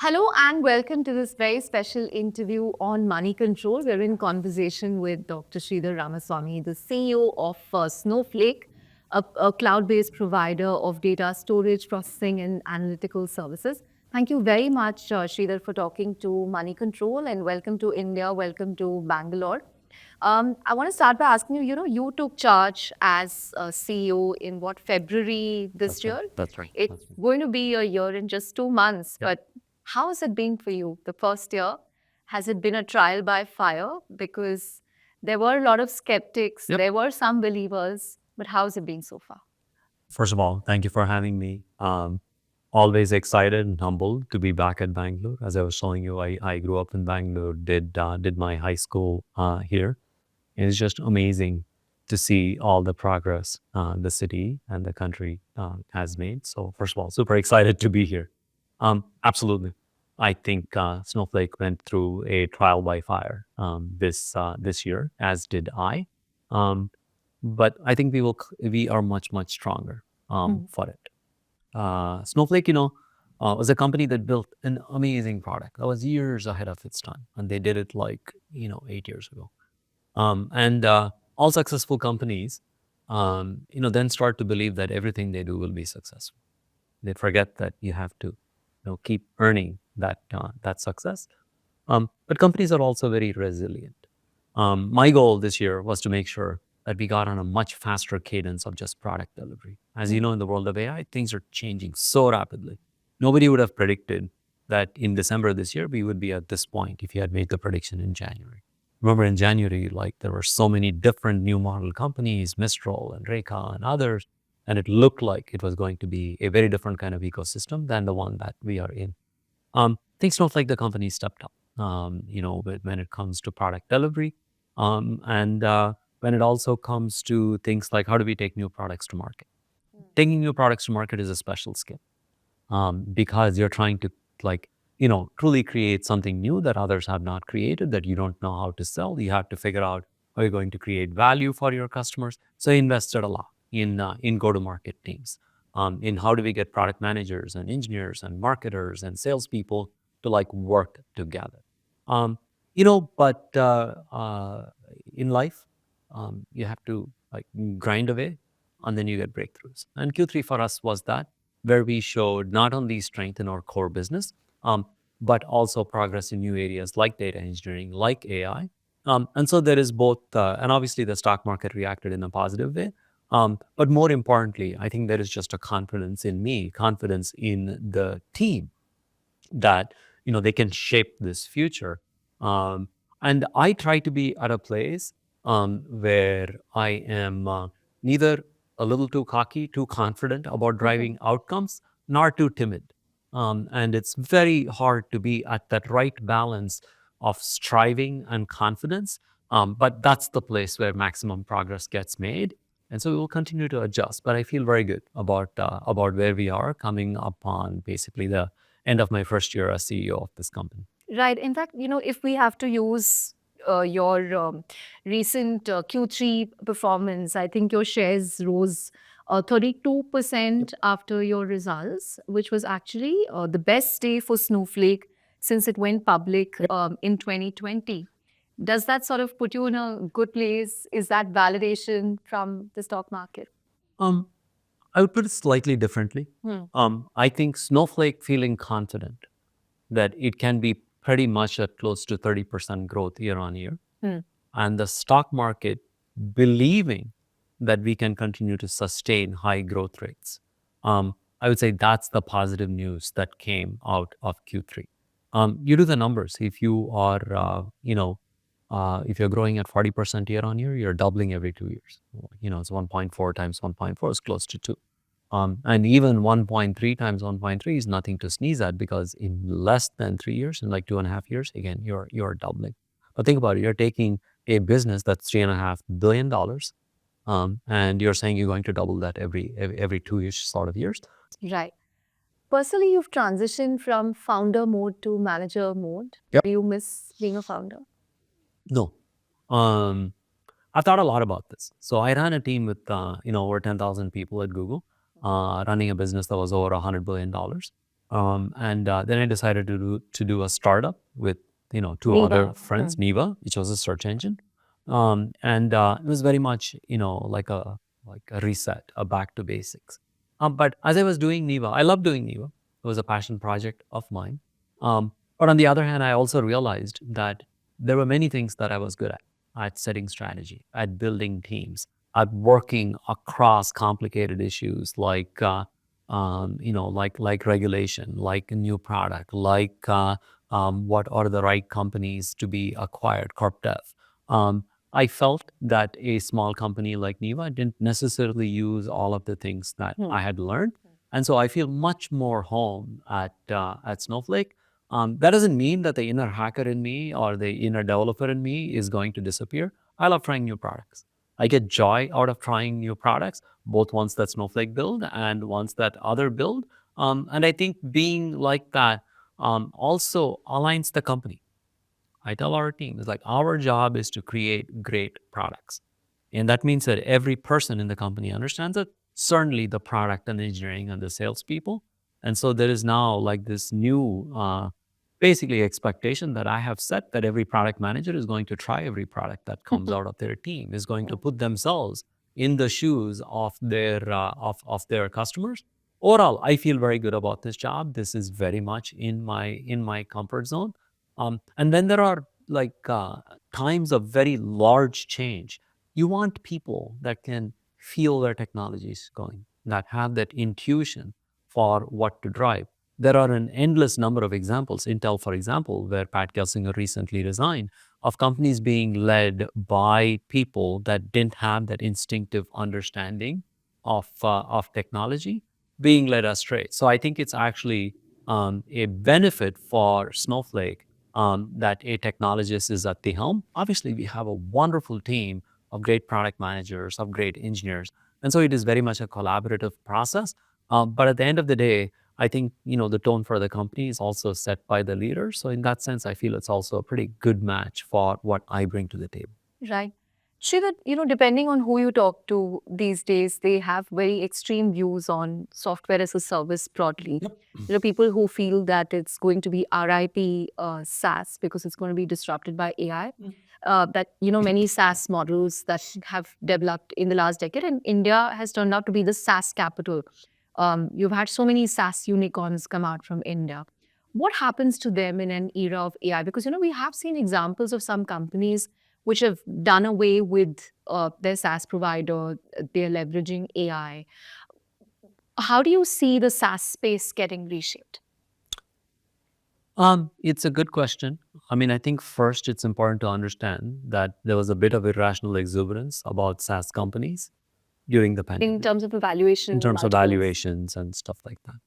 Hello and welcome to this very special interview on Moneycontrol. We're in conversation with Dr. Sridhar Ramaswamy, the CEO of Snowflake, a cloud-based provider of data storage, processing, and analytical services. Thank you very much, Sridhar, for talking to Moneycontrol, and welcome to India, welcome to Bangalore. I want to start by asking you, you took charge as CEO in February this year? That's right. It's going to be a year in just 2 months, Yep. but how has it been for you the first year? Has it been a trial by fire? Because there were a lot of skeptics, Yep. there were some believers, but how's it been so far? First of all, thank you for having me. Always excited and humbled to be back at Bangalore. As I was telling you, I grew up in Bangalore, did my high school here. And it's just amazing to see all the progress the city and the country has made. So first of all, super excited to be here. Absolutely. I think Snowflake went through a trial by fire this year, as did I. But I think we are much stronger for it. Snowflake, was a company that built an amazing product that was years ahead of its time, and they did it 8 years ago. And all successful companies, then start to believe that everything they do will be successful. They forget that you have to, keep earning that success. But companies are also very resilient. My goal this year was to make sure that we got on a much faster cadence of just product delivery. As you know, in the world of AI, things are changing so rapidly. Nobody would have predicted that in December this year, we would be at this point if you had made the prediction in January. Remember in January, there were so many different new model companies, Mistral and Reka and others, and it looked like it was going to be a very different kind of ecosystem than the one that we are in. Things don't like the company stepped up, when it comes to product delivery. And when it also comes to things like how do we take new products to market. Taking new products to market is a special skill because you're trying to truly create something new that others have not created, that you don't know how to sell. You have to figure out how you're going to create value for your customers. So I invested a lot in go-to-market teams, in how do we get product managers and engineers and marketers and salespeople to work together. But in life, you have to grind away, and then you get breakthroughs. And Q3 for us was that, where we showed not only strength in our core business, but also progress in new areas like data engineering, like AI. And so there is both, and obviously the stock market reacted in a positive way. But more importantly, I think there is just a confidence in me, confidence in the team that they can shape this future. And I try to be at a place where I am neither a little too cocky, too confident about driving outcomes, nor too timid. And it's very hard to be at that right balance of striving and confidence. But that's the place where maximum progress gets made. And so we will continue to adjust. But I feel very good about where we are coming up on basically the end of my first year as CEO of this company. Right. In fact, if we have to use your recent Q3 performance, I think your shares rose 32% after your results, which was actually the best day for Snowflake since it went public in 2020. Does that sort of put you in a good place? Is that validation from the stock market? Um, I would put it slightly differently. I think Snowflake feeling confident that it can be pretty much at close to 30% growth year on year, and the stock market believing that we can continue to sustain high growth rates. I would say that's the positive news that came out of Q3. You do the numbers. If you are, if you're growing at 40% year on year, you're doubling every 2 years. It's 1.4 times 1.4 is close to 2. And even 1.3 times 1.3 is nothing to sneeze at, because in less than 3 years, in 2.5 years, again, you're doubling. But think about it. You're taking a business that's $3.5 billion, and you're saying you're going to double that every 2 years, sort of years. Right. Personally, you've transitioned from founder mode to manager mode. Yep. Do you miss being a founder? No. I've thought a lot about this. So I ran a team with over 10,000 people at Google, running a business that was over $100 billion. And then I decided to do a startup with two other Neva. friends, Neva, which was a search engine, and it was very much like a reset, a back to basics. But as I was doing Neva, I loved doing Neva. It was a passion project of mine. But on the other hand, I also realized that there were many things that I was good at setting strategy, at building teams, at working across complicated issues like regulation, like a new product, like what are the right companies to be acquired, corp dev. Um, I felt that a small company like Neva didn't necessarily use all of the things that I had learned, and so I feel much more home at Snowflake. That doesn't mean that the inner hacker in me or the inner developer in me is going to disappear. I love trying new products. I get joy out of trying new products, both ones that Snowflake build and ones that other build. And I think being like that also aligns the company. I tell our team, it's like our job is to create great products. And that means that every person in the company understands it, certainly the product and engineering and the salespeople. And so there is now like this new, basically expectation that I have set that every product manager is going to try every product that comes out of their team, is going to put themselves in the shoes of their customers. Overall, I feel very good about this job. This is very much in my comfort zone. And then there are like times of very large change. You want people that can feel where technology is going, that have that intuition for what to drive. There are an endless number of examples. Intel, for example, where Pat Gelsinger recently resigned, of companies being led by people that didn't have that instinctive understanding of technology, being led astray. So I think it's actually a benefit for Snowflake that a technologist is at the helm. Obviously, we have a wonderful team of great product managers, of great engineers. And so it is very much a collaborative process. But at the end of the day, I think the tone for the company is also set by the leader. So in that sense, I feel it's also a pretty good match for what I bring to the table. Right. Sridhar, depending on who you talk to these days, they have very extreme views on software as a service broadly. Yep. People who feel that it's going to be RIP SaaS because it's going to be disrupted by AI. That many SaaS models that have developed in the last decade, and India has turned out to be the SaaS capital. You've had so many SaaS unicorns come out from India. What happens to them in an era of AI? Because we have seen examples of some companies which have done away with their SaaS provider. They're leveraging AI. How do you see the SaaS space getting reshaped? It's a good question. I mean, I think first it's important to understand that there was a bit of irrational exuberance about SaaS companies during the In pandemic terms of in evaluation terms of multiples? valuations and stuff like that.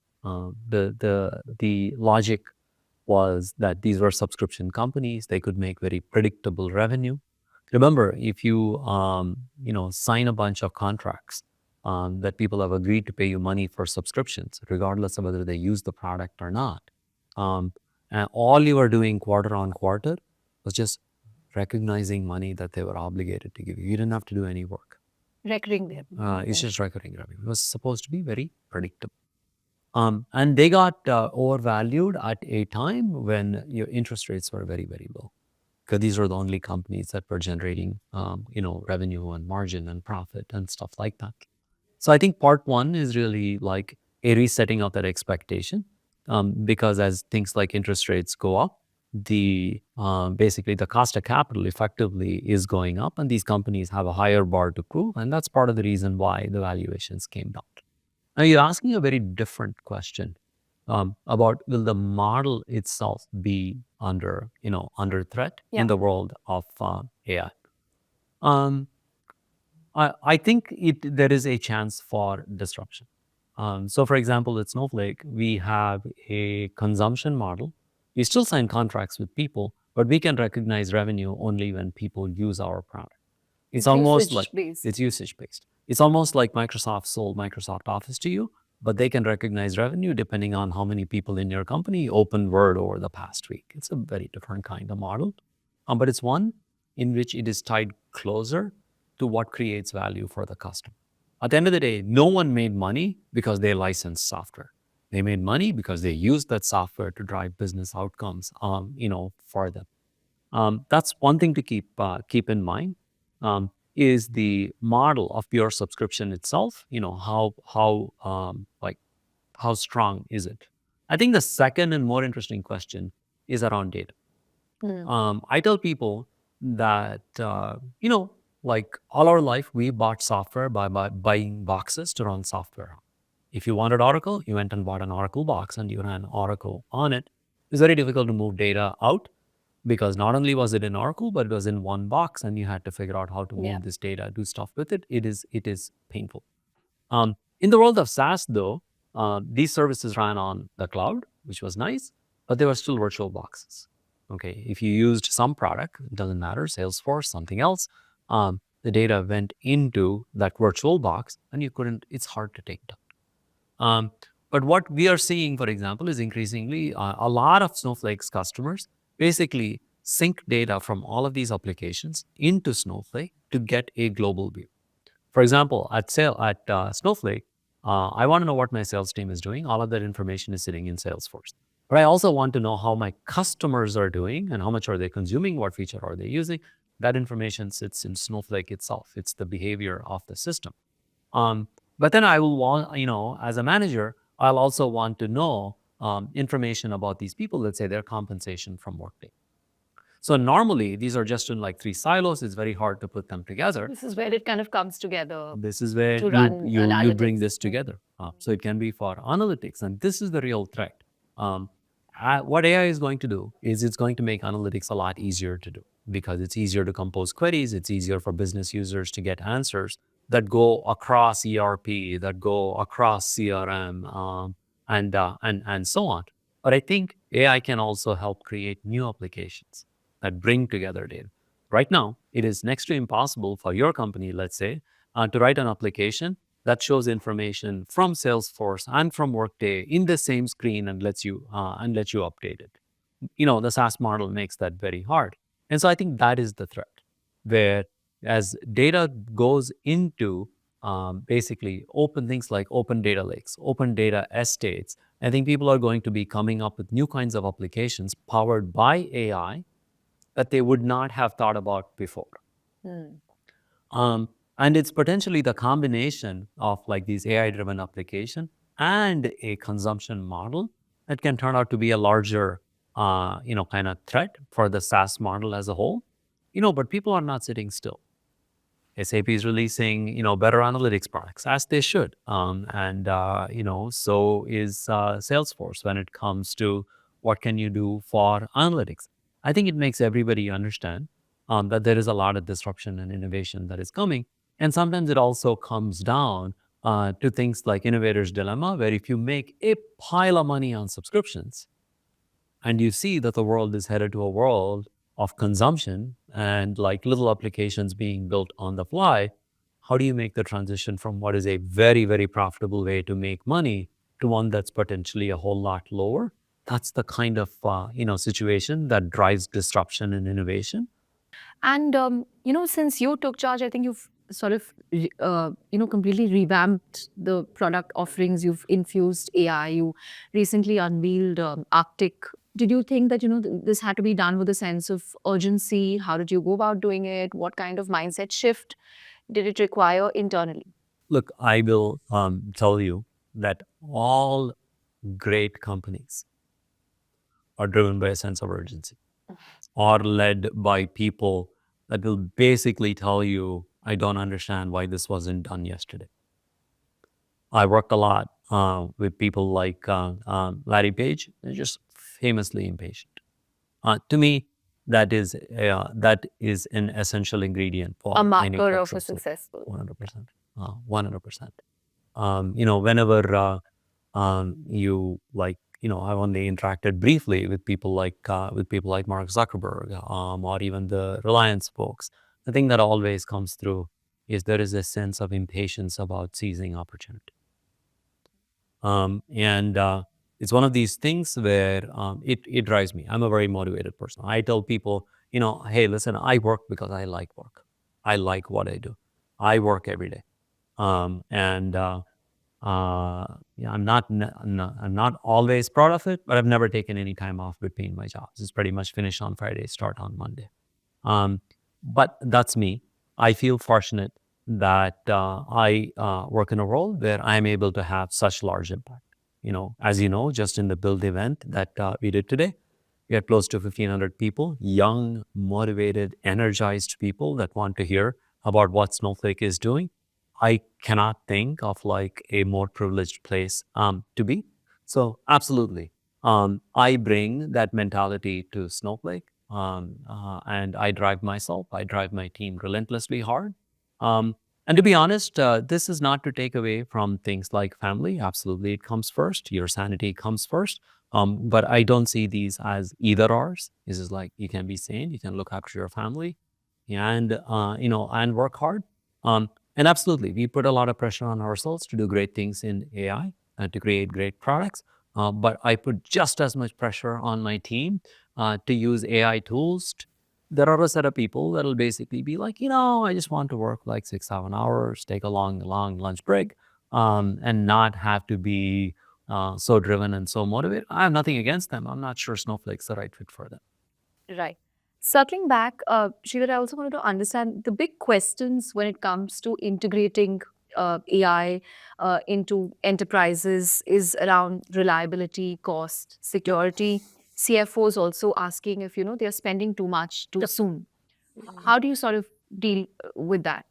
The logic was that these were subscription companies; they could make very predictable revenue. Remember, if you sign a bunch of contracts that people have agreed to pay you money for subscriptions, regardless of whether they use the product or not, um, and all you were doing quarter on quarter was just recognizing money that they were obligated to give you. You didn't have to do any work. Recurring there. It's just recurring revenue. It was supposed to be very predictable. And they got overvalued at a time when your interest rates were very, very low. Because these were the only companies that were generating, revenue and margin and profit and stuff like that. So I think part one is really like a resetting of that expectation, because as things like interest rates go up, the basically the cost of capital effectively is going up, and these companies have a higher bar to prove, and that's part of the reason why the valuations came down. Now you're asking a very different question about will the model itself be under threat in Yeah. the world of AI. Um, I think there is a chance for disruption. So, for example, at Snowflake, we have a consumption model. We still sign contracts with people, but we can recognize revenue only when people use our product. It's It's almost like usage based. it's usage based. It's almost like Microsoft sold Microsoft Office to you, but they can recognize revenue depending on how many people in your company opened Word over the past week. It's a very different kind of model, but it's one in which it is tied closer to what creates value for the customer. At the end of the day, no one made money because they licensed software. They made money because they used that software to drive business outcomes, for them. That's one thing to keep in mind. Is the model of pure subscription itself? How strong is it? I think the second and more interesting question is around data. Hmm. I tell people that, like all our life, we bought software by buying boxes to run software. If you wanted Oracle, you went and bought an Oracle box and you ran Oracle on it. It's very difficult to move data out because not only was it in Oracle, but it was in one box and you had to figure out how to Yeah. move this data, do stuff with it. It is painful. In the world of SaaS, though, these services ran on the cloud, which was nice, but they were still virtual boxes. Okay, if you used some product, it doesn't matter, Salesforce, something else, the data went into that virtual box, and you couldn't. It's hard to take down. Um, but what we are seeing, for example, is increasingly a lot of Snowflake's customers basically sync data from all of these applications into Snowflake to get a global view. For example, at Snowflake, I want to know what my sales team is doing. All of that information is sitting in Salesforce. But I also want to know how my customers are doing and how much are they consuming, what feature are they using. That information sits in Snowflake itself. It's the behavior of the system. Um, but then I will want, as a manager, I'll also want to know information about these people. Let's say their compensation from Workday. So normally these are just in like three silos. It's very hard to put them together. This is where it kind of comes together This is where to you run you you bring analytics. this together. So it can be for analytics, and this is the real threat. Um, what AI is going to do is it's going to make analytics a lot easier to do because it's easier to compose queries. It's easier for business users to get answers that go across ERP, that go across CRM, and so on. But I think AI can also help create new applications that bring together data. Right now, it is next to impossible for your company, let's say, to write an application that shows information from Salesforce and from Workday in the same screen and lets you update it. The SaaS model makes that very hard, and so I think that is the threat, where as data goes into basically open things like open data lakes, open data estates. I think people are going to be coming up with new kinds of applications powered by AI that they would not have thought about before. Hmm. Um, and it's potentially the combination of like these AI-driven application and a consumption model that can turn out to be a larger, kind of threat for the SaaS model as a whole. But people are not sitting still. SAP is releasing, better analytics products as they should, and so is Salesforce when it comes to what can you do for analytics. I think it makes everybody understand that there is a lot of disruption and innovation that is coming, and sometimes it also comes down to things like innovator's dilemma, where if you make a pile of money on subscriptions, and you see that the world is headed to a world of consumption and like little applications being built on the fly, how do you make the transition from what is a very, very profitable way to make money to one that's potentially a whole lot lower? That's the kind of situation that drives disruption and innovation. And since you took charge, I think you've sort of completely revamped the product offerings. You've infused AI. You recently unveiled Arctic. Did you think that this had to be done with a sense of urgency? How did you go about doing it? What kind of mindset shift did it require internally? Look, I will tell you that all great companies are driven by a sense of urgency, are led by people that will basically tell you, I don't understand why this wasn't done yesterday. I worked a lot with people like Larry Page. They're just famously impatient. To me, that is an essential ingredient A for any marker of a cultural fit. successful. 100%. 100%. Whenever you like, I've only interacted briefly with people like Mark Zuckerberg, or even the Reliance folks. The thing that always comes through is there is a sense of impatience about seizing opportunity. And it's one of these things where it drives me. I'm a very motivated person. I tell people, hey, listen, I work because I like work. I like what I do. I work every day. And Yeah, I'm not always proud of it, but I've never taken any time off between my jobs. It's pretty much finish on Friday, start on Monday. Um, but that's me. I feel fortunate that I work in a role where I'm able to have such large impact. As you know, just in the build event that we did today, we had close to 1,500 people, young, motivated, energized people that want to hear about what Snowflake is doing. I cannot think of like a more privileged place to be. So absolutely, I bring that mentality to Snowflake, and I drive myself. I drive my team relentlessly hard. Um, and to be honest, this is not to take away from things like family. Absolutely, it comes first. Your sanity comes first. But I don't see these as either ors. This is like you can be sane, you can look after your family, and and work hard. And absolutely, we put a lot of pressure on ourselves to do great things in AI and to create great products. But I put just as much pressure on my team to use AI tools. There are a set of people that'll basically be like, I just want to work like 6, 7 hours, take a long lunch break, and not have to be so driven and so motivated. I have nothing against them. I'm not sure Snowflake's the right fit for them. Right. Circling back, Sridhar, I also wanted to understand the big questions when it comes to integrating AI into enterprises is around reliability, cost, security. CFOs also asking if they're spending too much too soon. How do you sort of deal with that?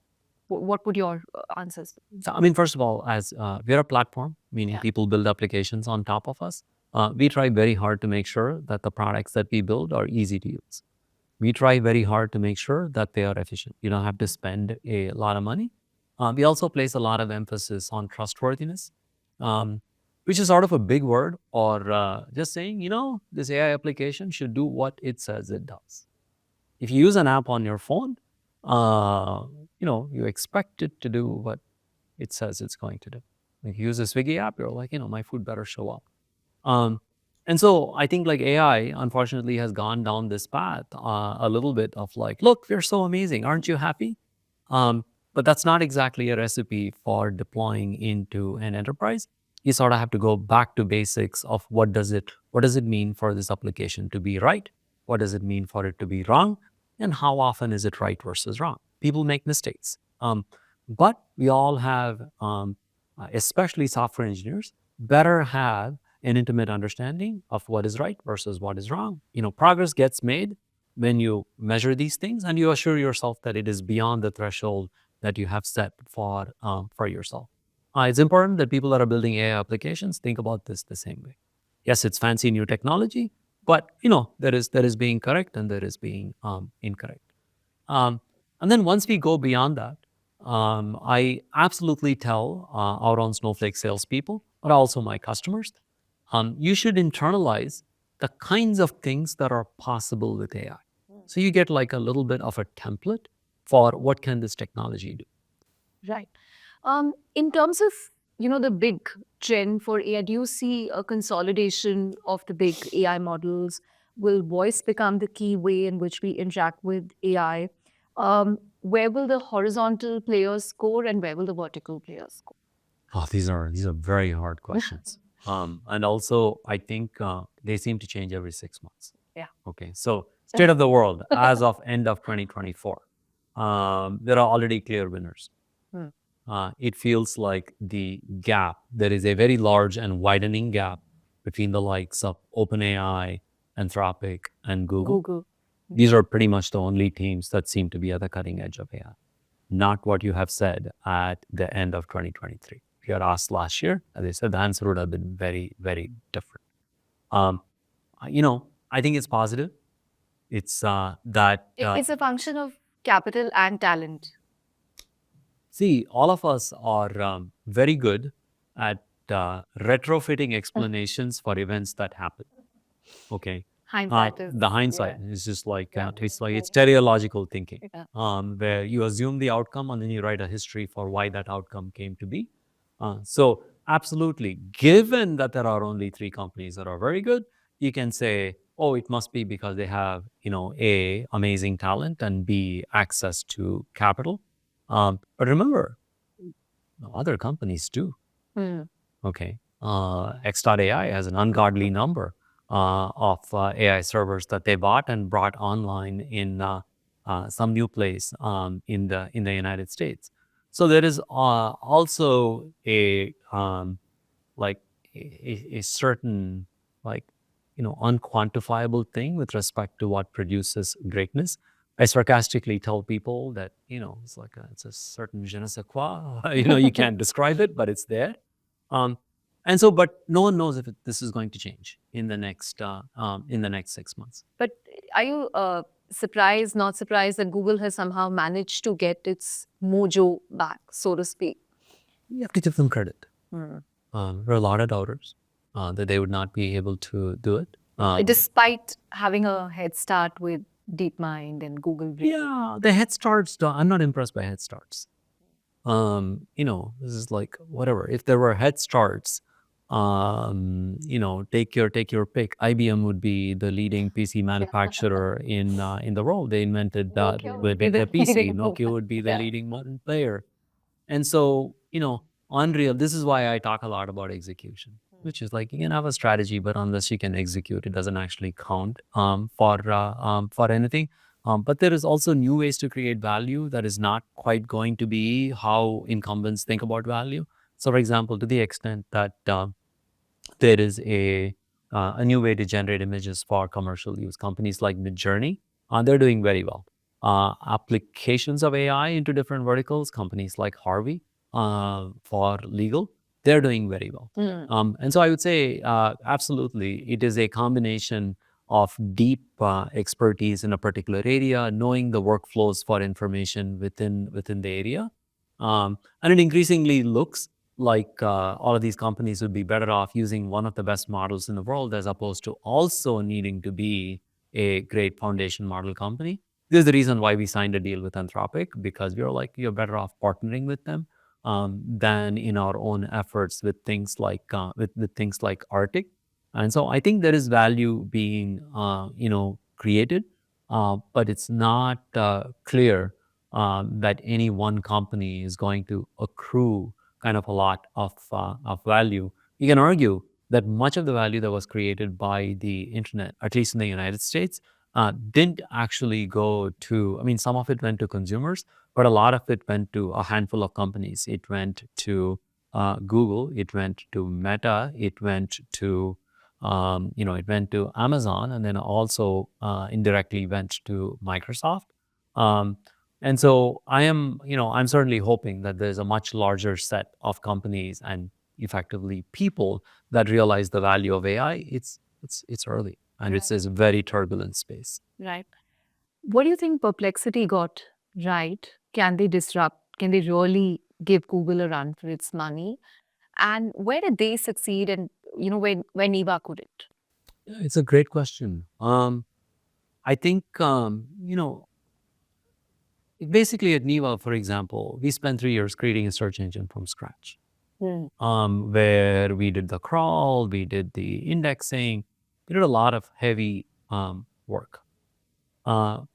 What would your answers be? So, I mean, first of all, as we're a platform, meaning Yeah. people build applications on top of us, we try very hard to make sure that the products that we build are easy to use. We try very hard to make sure that they are efficient. You don't have to spend a lot of money. We also place a lot of emphasis on trustworthiness, um, which is sort of a big word, or just saying, this AI application should do what it says it does. If you use an app on your phone, uh, you expect it to do what it says it's going to do. If you use a Swiggy app, you're like, my food better show up. Um, and so I think like AI, unfortunately, has gone down this path a little bit of like, look, we're so amazing. Aren't you happy? But that's not exactly a recipe for deploying into an enterprise. You sort of have to go back to basics of what does it mean for this application to be right? What does it mean for it to be wrong? And how often is it right versus wrong? People make mistakes. But we all have, especially software engineers, better have an intimate understanding of what is right versus what is wrong. Progress gets made when you measure these things and you assure yourself that it is beyond the threshold that you have set for yourself. It's important that people that are building AI applications think about this the same way. Yes, it's fancy new technology, but there is being correct and there is being incorrect. Um, and then once we go beyond that, I absolutely tell our own Snowflake salespeople, but also my customers, you should internalize the kinds of things that are possible with AI. So you get like a little bit of a template for what can this technology do. Right. In terms of the big trend for AI, do you see a consolidation of the big AI models? Will voice become the key way in which we interact with AI? Where will the horizontal players score, and where will the vertical players score? Oh, these are very hard questions. And also, I think they seem to change every 6 months. Yeah. Okay, so state of the world as of end of 2024, there are already clear winners. Hmm. It feels like the gap, there is a very large and widening gap between the likes of OpenAI, Anthropic, and Google. Google. These are pretty much the only teams that seem to be at the cutting edge of AI, not what you have said at the end of 2023. If you had asked last year, as I said, the answer would have been very, very different. Um, I think it's positive. It's that It's a function of capital and talent. See, all of us are very good at retrofitting explanations for events that happen. Okay. Hindsight is, The hindsight yeah. is just like, Yeah. it's teleological thinking, Yeah. where you assume the outcome and then you write a history for why that outcome came to be. So absolutely, given that there are only three companies that are very good, you can say, oh, it must be because they have, A, amazing talent, and B, access to capital. But remember, other companies too. Hmm. Okay. X.AI has an ungodly number of AI servers that they bought and brought online in some new place in the United States. So there is also a like a certain like unquantifiable thing with respect to what produces greatness. I sarcastically tell people that it's like it's a certain je ne sais quoi. You can't describe it, but it's there. Um, and so, but no one knows if this is going to change in the next 6 months. But are you surprised, not surprised that Google has somehow managed to get its mojo back, so to speak? You have to give them credit. Hmm. There are a lot of doubters that they would not be able to do it. Despite having a head start with DeepMind and Google Brain. Yeah, the head starts. I'm not impressed by head starts. This is like whatever. If there were head starts, take your pick. IBM would be the leading PC manufacturer in the world. They invented Nokia would be the the PC. leading Nokia one. would be the Yeah. leading modern player. And so, Unreal, this is why I talk a lot about execution, which is like you can have a strategy, but unless you can execute, it doesn't actually count for anything. But there is also new ways to create value that is not quite going to be how incumbents think about value. So, for example, to the extent that there is a new way to generate images for commercial use. Companies like Midjourney, they're doing very well. Applications of AI into different verticals. Companies like Harvey for legal, they're doing very well. Hmm. And so I would say, absolutely, it is a combination of deep expertise in a particular area, knowing the workflows for information within the area, and it increasingly looks like all of these companies would be better off using one of the best models in the world as opposed to also needing to be a great foundation model company. This is the reason why we signed a deal with Anthropic, because we were like, you're better off partnering with them than in our own efforts with things like with things like Arctic. And so I think there is value being created, but it's not clear that any one company is going to accrue kind of a lot of value. You can argue that much of the value that was created by the internet, at least in the United States, didn't actually go to, I mean, some of it went to consumers, but a lot of it went to a handful of companies. It went to Google, it went to Meta, it went to Amazon, and then also indirectly went to Microsoft. Um, and so I'm certainly hoping that there's a much larger set of companies and effectively people that realize the value of AI. It's early and it's Right. this very turbulent space. Right. What do you think Perplexity got right? Can they disrupt? Can they really give Google a run for its money? And where did they succeed? And when Eva couldn't? Yeah, it's a great question. I think basically at Neva, for example, we spent 3 years creating a search engine from scratch, Hmm. where we did the crawl, we did the indexing, we did a lot of heavy work.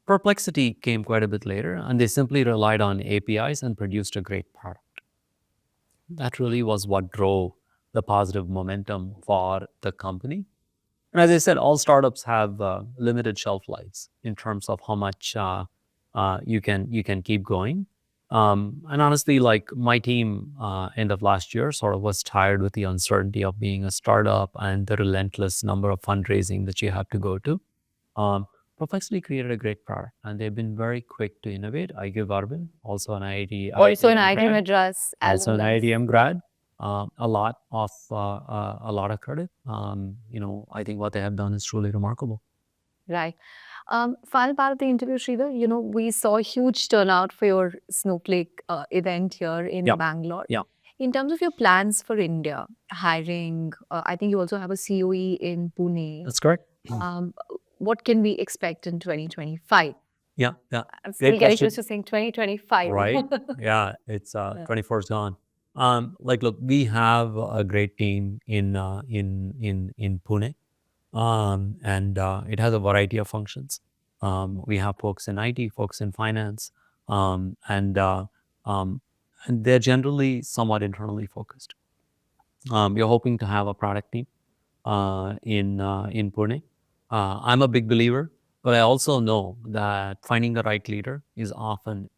Perplexity came quite a bit later, and they simply relied on APIs and produced a great product. That really was what drove the positive momentum for the company. And as I said, all startups have limited shelf lives in terms of how much you can keep going. And honestly, like my team, end of last year, sort of was tired with the uncertainty of being a startup and the relentless number of fundraising that you have to go to. Um, Perplexity created a great product, and they've been very quick to innovate. I give Arvind, also an IIT, Also in IITM IIT grad, Madras, as also an well as. IITM grad, a lot of credit. I think what they have done is truly remarkable. Right. Final part of the interview, Sridhar, we saw a huge turnout for your Snowflake event here in Yeah, Bangalore. yeah, In terms of your plans for India, hiring, I think you also have a COE in Pune. that's correct. Um, what can we expect in 2025? Yeah, yeah. I'm Great still getting question. used to saying 2025. Right. Yeah, it's Yeah. 24 is gone. Look, we have a great team in Pune. And it has a variety of functions. We have folks in IT, folks in finance, um, and uh, um, and they're generally somewhat internally focused. we're hoping to have a product team in Pune. I'm a big believer, but I also know that finding the right leader is often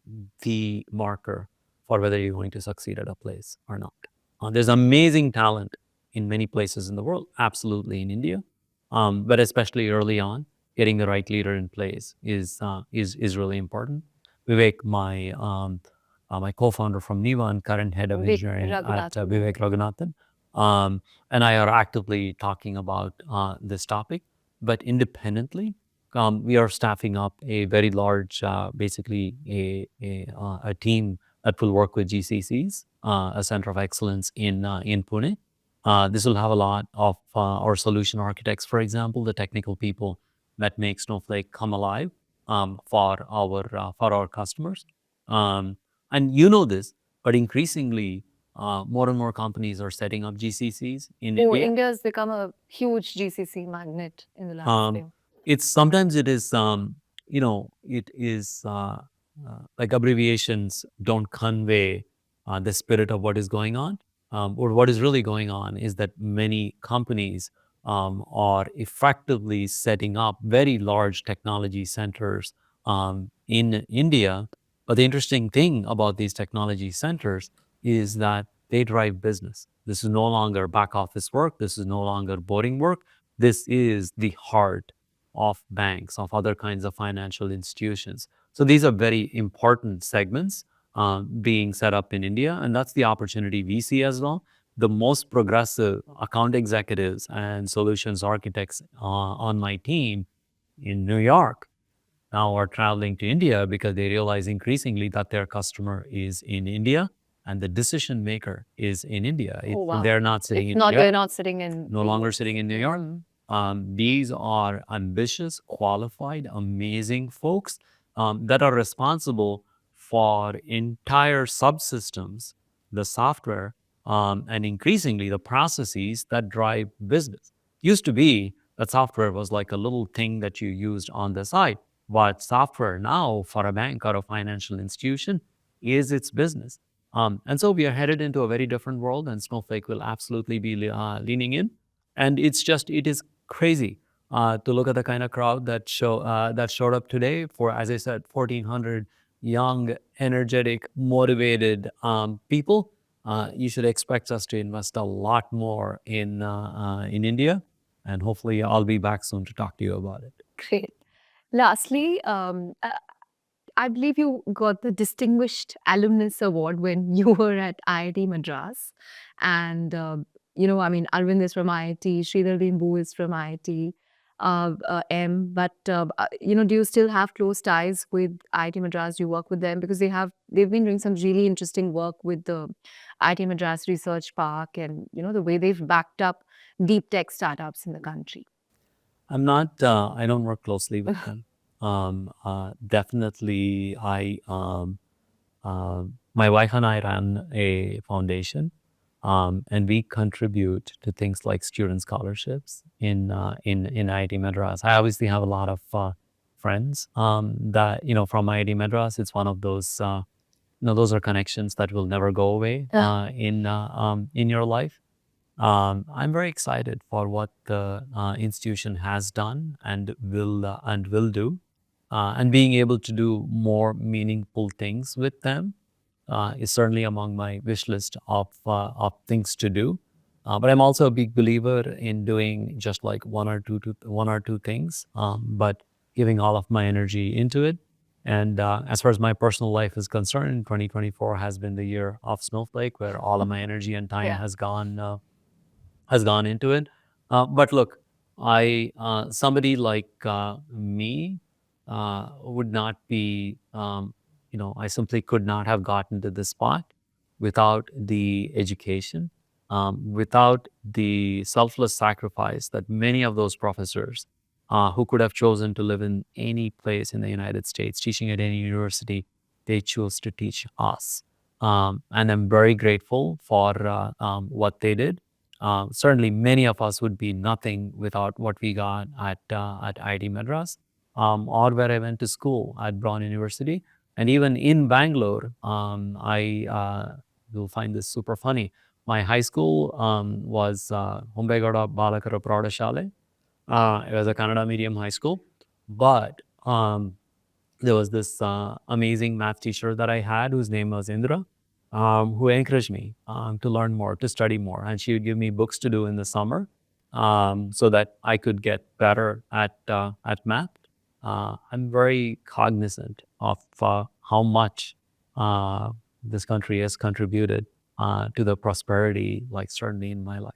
the marker for whether you're going to succeed at a place or not. There's amazing talent in many places in the world, absolutely in India, but especially early on, getting the right leader in place is really important. Vivek, my co-founder from Niva and current head of Vic engineering at Raghunathan. Vivek Raghunathan, and I are actively talking about this topic. But independently, we are staffing up a very large, basically a team that will work with GCCs, a center of excellence in Pune. This will have a lot of our solution architects, for example, the technical people that make Snowflake come alive for our customers. Um, and you know this, but increasingly, more and more companies are setting up GCCs in Oh, India. India has become a huge GCC magnet in the last Um, few. it's sometimes it is, it is like abbreviations don't convey the spirit of what is going on. Or what is really going on is that many companies are effectively setting up very large technology centers in India. But the interesting thing about these technology centers is that they drive business. This is no longer back office work. This is no longer boring work. This is the heart of banks, of other kinds of financial institutions. So these are very important segments being set up in India, and that's the opportunity we see as well. The most progressive account executives and solutions architects on my team in New York now are traveling to India because they realize increasingly that their customer is in India and the decision maker is in India. Oh, wow. They're not sitting It's in New not, York, they're not sitting in no the longer US. sitting in New York. Mm. These are ambitious, qualified, amazing folks that are responsible for entire subsystems, the software, and increasingly the processes that drive business. Used to be that software was like a little thing that you used on the side, but software now for a bank or a financial institution is its business. And so we are headed into a very different world, and Snowflake will absolutely be leaning in. And it is crazy to look at the kind of crowd that showed up today for, as I said, 1,400 young, energetic, motivated people. You should expect us to invest a lot more in India, and hopefully, I'll be back soon to talk to you about it. Great. Lastly, I believe you got the Distinguished Alumnus Award when you were at IIT Madras. And, I mean, Arvind is from IIT, Sridhar Bimbu is from IIT M. But, do you still have close ties with IIT Madras? Do you work with them? Because they've been doing some really interesting work with the IIT Madras Research Park and, the way they've backed up deep tech startups in the country. I'm not. I don't work closely with them. Definitely, my wife and I ran a foundation, and we contribute to things like student scholarships in IIT Madras. I obviously have a lot of friends that from IIT Madras. It's one of those those are connections that will never go away in your life. I'm very excited for what the institution has done and will do, and being able to do more meaningful things with them is certainly among my wish list of things to do. But I'm also a big believer in doing just like one or two things, but giving all of my energy into it. And as far as my personal life is concerned, 2024 has been the year of Snowflake, where all of my energy and time Yeah. has gone into it. But look, I somebody like me would not be, I simply could not have gotten to this spot without the education, without the selfless sacrifice that many of those professors who could have chosen to live in any place in the United States, teaching at any university, they chose to teach us. And I'm very grateful for what they did. Certainly, many of us would be nothing without what we got at IIT Madras, or where I went to school at Brown University, and even in Bangalore. I You'll find this super funny. My high school was Hombegowda Balakara Praudashale. It was a Kannada medium high school, but there was this amazing math teacher that I had whose name was Indra, who encouraged me to learn more, to study more. And she would give me books to do in the summer so that I could get better at math. I'm very cognizant of how much this country has contributed to the prosperity, like certainly in my life.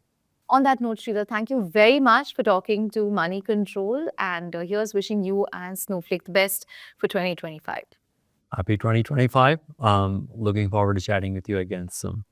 On that note, Sridhar, thank you very much for talking to Money Control. And here's wishing you and Snowflake the best for 2025. Happy 2025. Looking forward to chatting with you again soon.